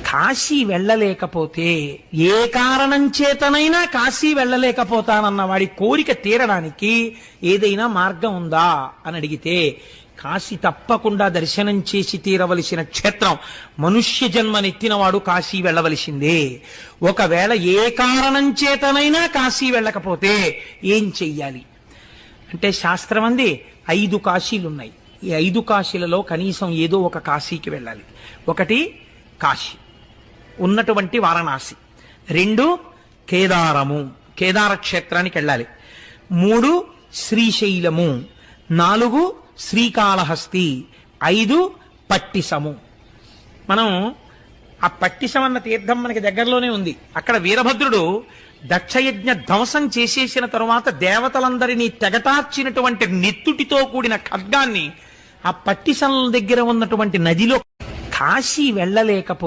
కాశీ వెళ్ళలేకపోతే, ఏ కారణం చేతనైనా కాశీ వెళ్ళలేకపోతానన్న వాడి కోరిక తీరడానికి ఏదైనా మార్గం ఉందా అని అడిగితే, కాశీ తప్పకుండా దర్శనం చేసి తీరవలసిన క్షేత్రం. మనుష్య జన్మనెత్తినవాడు కాశీ వెళ్ళవలసిందే. ఒకవేళ ఏ కారణం చేతనైనా కాశీ వెళ్ళకపోతే ఏం చెయ్యాలి అంటే, శాస్త్రం అంది 5 కాశీలున్నాయి. ఈ 5 కాశీలలో కనీసం ఏదో ఒక కాశీకి వెళ్ళాలి. ఒకటి కాశీ ఉన్నటువంటి వారణాసి, 2 కేదారము, కేదార క్షేత్రానికి వెళ్ళాలి, 3 శ్రీశైలము, 4 శ్రీకాళహస్తి, 5 పట్టిసము. మనం ఆ పట్టిసం అన్న తీర్థం మనకి దగ్గరలోనే ఉంది. అక్కడ వీరభద్రుడు దక్షయజ్ఞ ధ్వంసం చేసేసిన తరువాత దేవతలందరినీ తెగటార్చినటువంటి నెత్తుటితో కూడిన ఖడ్గాన్ని ఆ పట్టిసం దగ్గర ఉన్నటువంటి నదిలో, కాశీ వెళ్ళలేకపోతే